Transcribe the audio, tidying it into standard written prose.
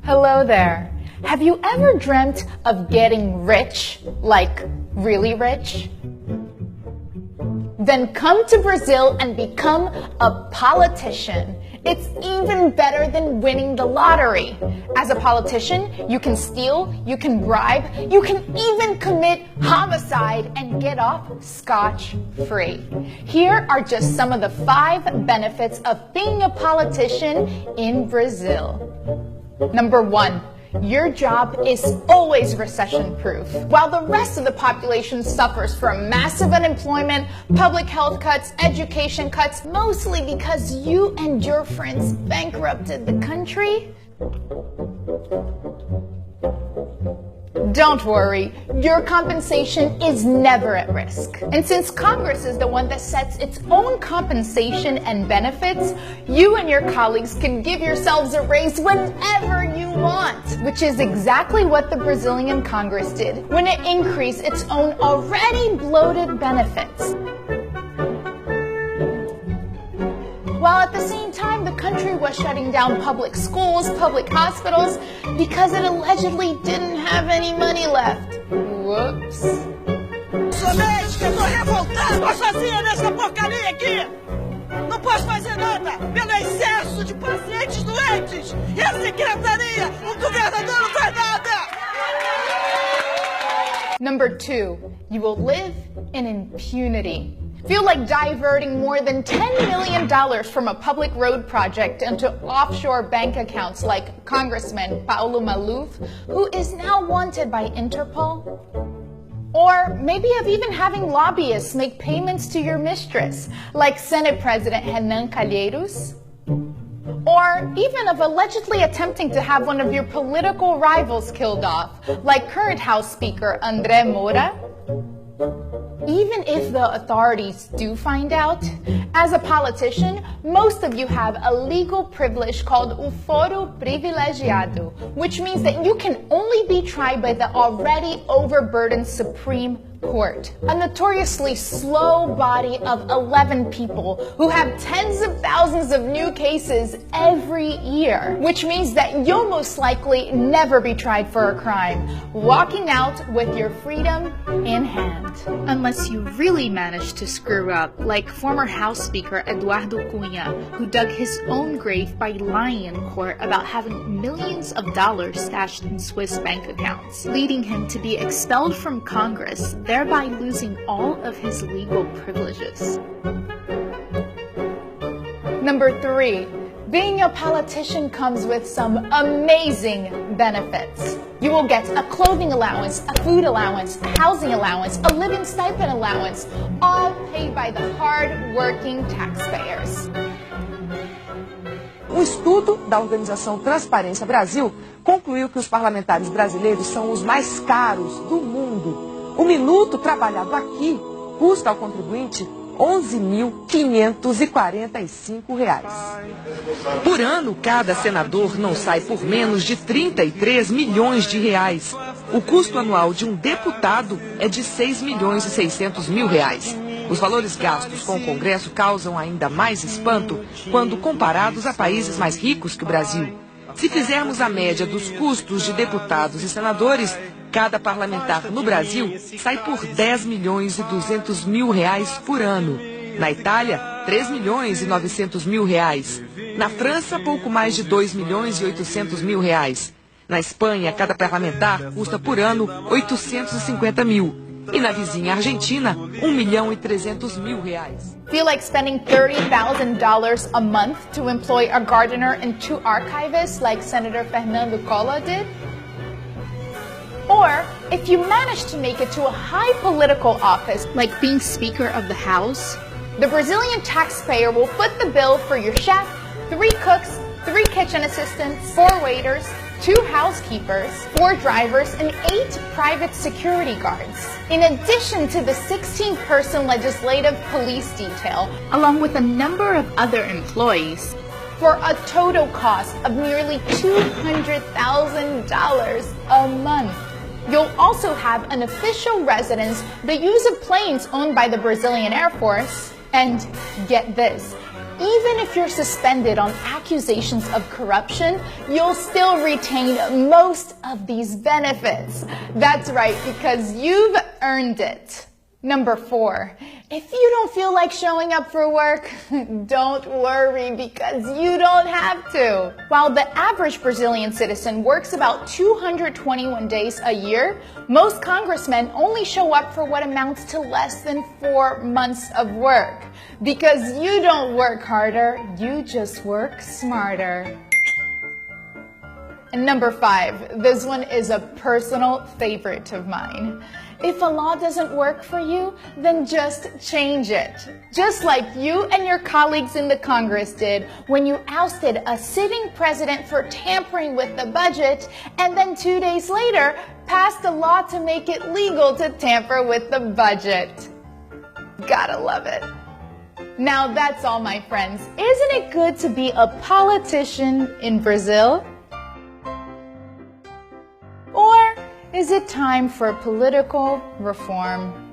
Hello there. Have you ever dreamt of getting rich, like really rich? Then come to Brazil and become a politician. It's even better than winning the lottery. As a politician, you can steal, you can bribe, you can even commit homicide and get off scotch-free. Here are just some of the 5 benefits of being a politician in Brazil. Number 1. Your job is always recession-proof. While the rest of the population suffers from massive unemployment, public health cuts, education cuts, mostly because you and your friends bankrupted the country, don't worry, your compensation is never at risk. And since Congress is the one that sets its own compensation and benefits, you and your colleagues can give yourselves a raise whenever you want, which is exactly what the Brazilian Congress did when it increased its own already bloated benefits. While at the same time, the country was shutting down public schools, public hospitals, because it allegedly didn't have any money left. Whoops. Somente, eu tô revoltado, tô sozinha nessa porcaria aqui! Não posso fazer nada pelo excesso de pacientes doentes! E a secretaria, o governador não faz nada! Number 2, you will live in impunity. Feel like diverting more than $10 million from a public road project into offshore bank accounts like Congressman Paulo Maluf, who is now wanted by Interpol? Or maybe of even having lobbyists make payments to your mistress, like Senate President Renan Calheiros? Or even of allegedly attempting to have one of your political rivals killed off, like current House Speaker André Moura? Even if the authorities do find out, as a politician, most of you have a legal privilege called o foro privilegiado, which means that you can only be tried by the already overburdened Supreme Court, a notoriously slow body of 11 people who have tens of thousands of new cases every year, which means that you'll most likely never be tried for a crime, walking out with your freedom in hand. Unless you really manage to screw up, like former House Speaker Eduardo Cunha, who dug his own grave by lying in court about having millions of dollars stashed in Swiss bank accounts, leading him to be expelled from Congress, thereby losing all of his legal privileges. Number 3, being a politician comes with some amazing benefits. You will get a clothing allowance, a food allowance, a housing allowance, a living stipend allowance, all paid by the hard-working taxpayers. Um estudo da organização Transparência Brasil concluiu que os parlamentares brasileiros são os mais caros do mundo. O minuto trabalhado aqui custa ao contribuinte R$ 11.545. Por ano, cada senador não sai por menos de 33 milhões de reais. O custo anual de um deputado é de 6.600.000 reais. Os valores gastos com o Congresso causam ainda mais espanto quando comparados a países mais ricos que o Brasil. Se fizermos a média dos custos de deputados e senadores, cada parlamentar no Brasil sai por 10.200.000 reais por ano. Na Itália, 3.900.000 reais. Na França, pouco mais de 2.800.000 reais. Na Espanha, cada parlamentar custa por ano 850.000. E na vizinha Argentina, 1.300.000 reais. Feel like spending $30,000 a month to employ a gardener and 2 archivists like Senator Fernando Collor did? Or, if you manage to make it to a high political office, Like being Speaker of the House? the Brazilian taxpayer will foot the bill for your chef, 3 cooks, 3 kitchen assistants, 4 waiters, 2 housekeepers, 4 drivers, and 8 private security guards, in addition to the 16-person legislative police detail, Along with a number of other employees. for a total cost of nearly $200,000 a month. You'll also have an official residence, the use of planes owned by the Brazilian Air Force, and get this, even if you're suspended on accusations of corruption, you'll still retain most of these benefits. That's right, because you've earned it. Number 4, if you don't feel like showing up for work, don't worry because you don't have to. While the average Brazilian citizen works about 221 days a year, most congressmen only show up for what amounts to less than 4 months of work. Because you don't work harder, you just work smarter. And number 5, this one is a personal favorite of mine. If a law doesn't work for you, then just change it. Just like you and your colleagues in the Congress did when you ousted a sitting president for tampering with the budget, and then 2 days later passed a law to make it legal to tamper with the budget. Gotta love it. Now that's all, my friends. Isn't it good to be a politician in Brazil? Or is it time for political reform?